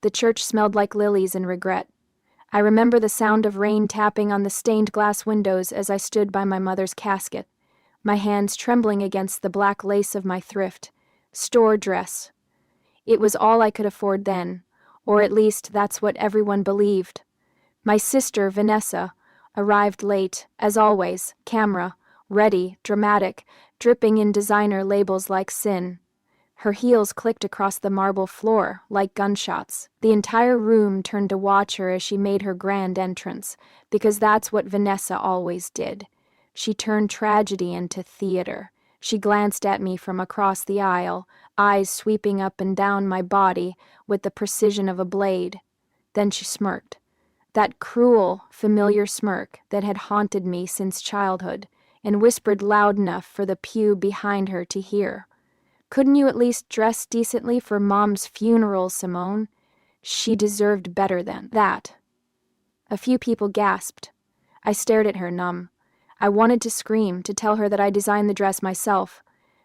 The church smelled like lilies and regret. I remember the sound of rain tapping on the stained glass windows as I stood by my mother's casket, my hands trembling against the black lace of my thrift store dress. It was all I could afford then, or at least that's what everyone believed. My sister, Vanessa, arrived late, as always, camera, ready, dramatic, dripping in designer labels like sin. Her heels clicked across the marble floor like gunshots. The entire room turned to watch her as she made her grand entrance, because that's what Vanessa always did. She turned tragedy into theater. She glanced at me from across the aisle, eyes sweeping up and down my body with the precision of a blade. Then she smirked. That cruel, familiar smirk that had haunted me since childhood, and whispered loud enough for the pew behind her to hear. "Couldn't you at least dress decently for Mom's funeral, Simone? She deserved better than that." A few people gasped. I stared at her, numb. I wanted to scream, to tell her that I designed the dress myself,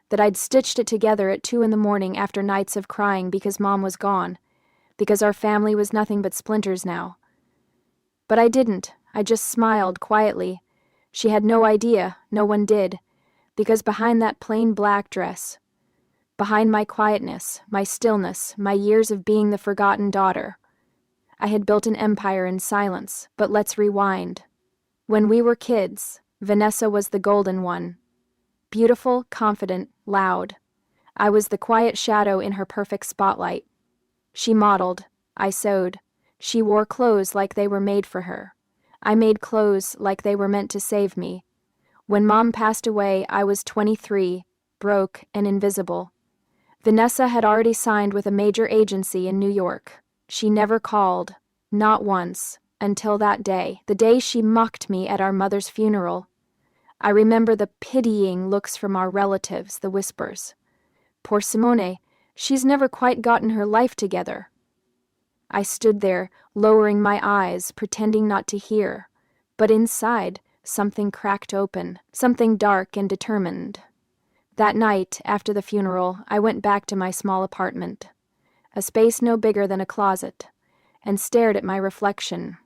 that I'd stitched it together at 2 a.m. after nights of crying because Mom was gone, because our family was nothing but splinters now. But I didn't. I just smiled quietly. She had no idea, no one did, because behind that plain black dress, behind my quietness, my stillness, my years of being the forgotten daughter, I had built an empire in silence. But let's rewind. When we were kids, Vanessa was the golden one. Beautiful, confident, loud. I was the quiet shadow in her perfect spotlight. She modeled. I sewed. She wore clothes like they were made for her. I made clothes like they were meant to save me. When Mom passed away, I was 23, broke and invisible. Vanessa had already signed with a major agency in New York. She never called, not once, until that day, the day she mocked me at our mother's funeral. I remember the pitying looks from our relatives, the whispers. "Poor Simone, she's never quite gotten her life together." I stood there, lowering my eyes, pretending not to hear. But inside, something cracked open, something dark and determined. That night, after the funeral, I went back to my small apartment, a space no bigger than a closet, and stared at my reflection.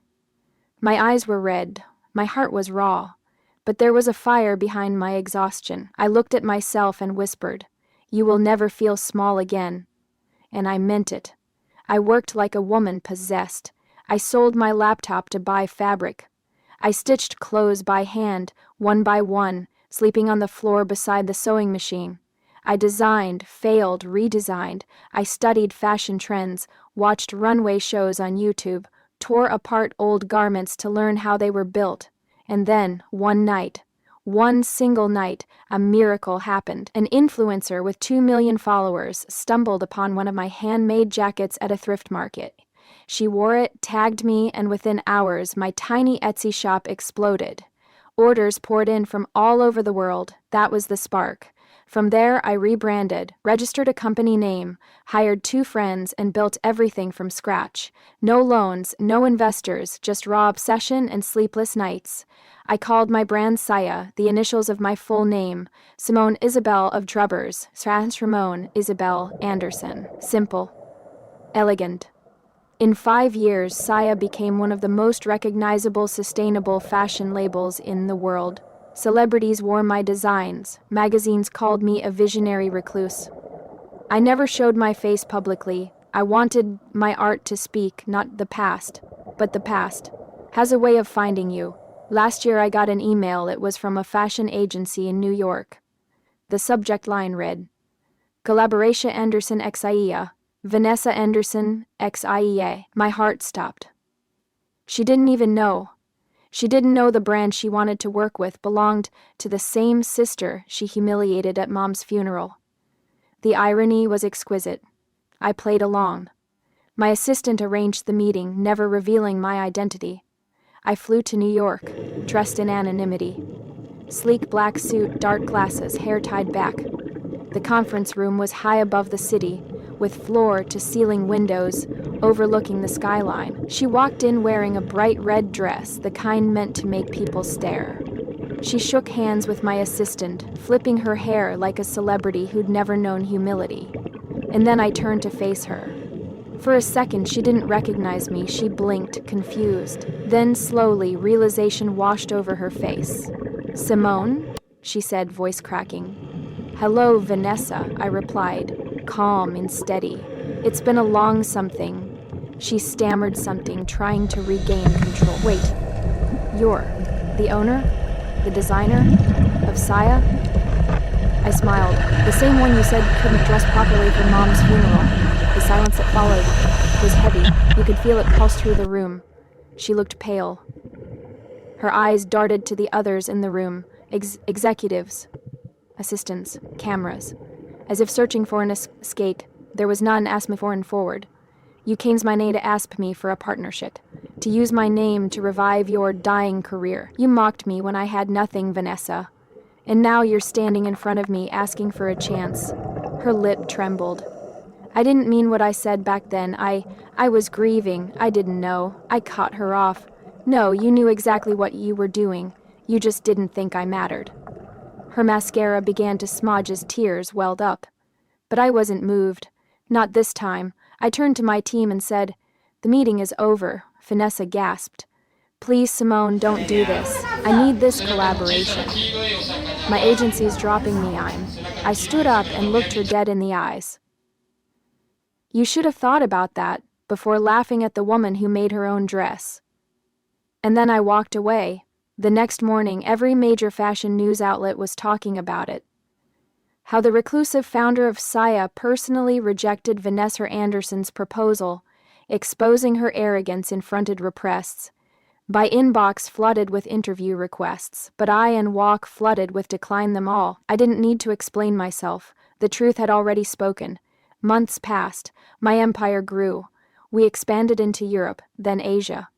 My eyes were red, my heart was raw, but there was a fire behind my exhaustion. I looked at myself and whispered, "You will never feel small again." And I meant it. I worked like a woman possessed. I sold my laptop to buy fabric. I stitched clothes by hand, one by one, sleeping on the floor beside the sewing machine. I designed, failed, redesigned. I studied fashion trends, watched runway shows on YouTube, tore apart old garments to learn how they were built. And then, one night, one single night, a miracle happened. An influencer with 2 million followers stumbled upon one of my handmade jackets at a thrift market. She wore it, tagged me, and within hours, my tiny Etsy shop exploded. Orders poured in from all over the world. That was the spark. From there, I rebranded, registered a company name, hired 2 friends, and built everything from scratch. No loans, no investors, just raw obsession and sleepless nights. I called my brand Saya, the initials of my full name, Simone Isabel of Drubbers, Ramon Isabel Anderson. Simple. Elegant. In 5 years, Saya became one of the most recognizable sustainable fashion labels in the world. Celebrities wore my designs. Magazines called me a visionary recluse. I never showed my face publicly. I wanted my art to speak, not the past, but the past has a way of finding you. Last year I got an email. It was from a fashion agency in New York. The subject line read, "Collaboration Anderson XIEA, Vanessa Anderson XIEA." My heart stopped. She didn't even know. She didn't know the brand she wanted to work with belonged to the same sister she humiliated at Mom's funeral. The irony was exquisite. I played along. My assistant arranged the meeting, never revealing my identity. I flew to New York, dressed in anonymity. Sleek black suit, dark glasses, hair tied back. The conference room was high above the city, with floor-to-ceiling windows overlooking the skyline. She walked in wearing a bright red dress, the kind meant to make people stare. She shook hands with my assistant, flipping her hair like a celebrity who'd never known humility. And then I turned to face her. For a second, she didn't recognize me. She blinked, confused. Then, slowly, realization washed over her face. "Simone?" she said, voice cracking. "Hello, Vanessa," I replied, calm and steady. "It's been a long something." She stammered something, trying to regain control. "Wait, you're the owner? The designer? Of Saya?" I smiled. "The same one you said couldn't dress properly for Mom's funeral." The silence that followed was heavy. You could feel it pulse through the room. She looked pale. Her eyes darted to the others in the room, executives, assistants, cameras. As if searching for an escape, there was none. Asked me forward. "You came's my name to ask me for a partnership. To use my name to revive your dying career. You mocked me when I had nothing, Vanessa. And now you're standing in front of me asking for a chance." Her lip trembled. "I didn't mean what I said back then. I was grieving. I didn't know." I cut her off. "No, you knew exactly what you were doing. You just didn't think I mattered." Her mascara began to smudge as tears welled up. But I wasn't moved. Not this time. I turned to my team and said, "The meeting is over." Vanessa gasped. "Please, Simone, don't do this. I need this collaboration. My agency's dropping me." I stood up and looked her dead in the eyes. "You should have thought about that before laughing at the woman who made her own dress." And then I walked away. The next morning, every major fashion news outlet was talking about it. How the reclusive founder of Saya personally rejected Vanessa Anderson's proposal, exposing her arrogance in fronted repressed. My inbox flooded with interview requests, but I and Walk flooded with decline them all. I didn't need to explain myself. The truth had already spoken. Months passed. My empire grew. We expanded into Europe, then Asia.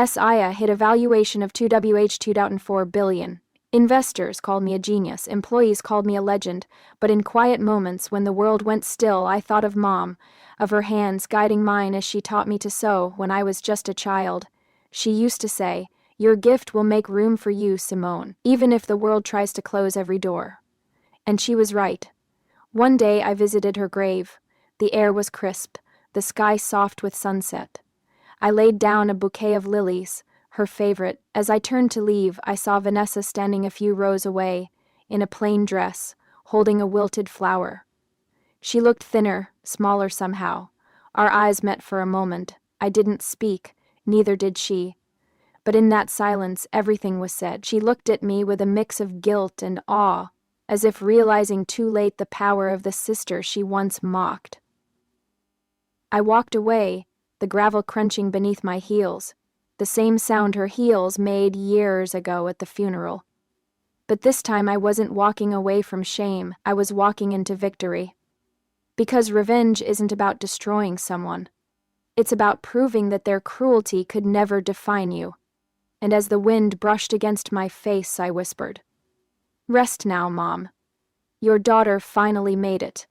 Saya hit a valuation of 2.4 billion. Investors called me a genius, employees called me a legend, but in quiet moments when the world went still, I thought of Mom, of her hands guiding mine as she taught me to sew when I was just a child. She used to say, "Your gift will make room for you, Simone, even if the world tries to close every door." And she was right. One day I visited her grave. The air was crisp, the sky soft with sunset. I laid down a bouquet of lilies, her favorite. As I turned to leave, I saw Vanessa standing a few rows away, in a plain dress, holding a wilted flower. She looked thinner, smaller somehow. Our eyes met for a moment. I didn't speak, neither did she. But in that silence, everything was said. She looked at me with a mix of guilt and awe, as if realizing too late the power of the sister she once mocked. I walked away, the gravel crunching beneath my heels, the same sound her heels made years ago at the funeral. But this time I wasn't walking away from shame, I was walking into victory. Because revenge isn't about destroying someone. It's about proving that their cruelty could never define you. And as the wind brushed against my face, I whispered, "Rest now, Mom. Your daughter finally made it."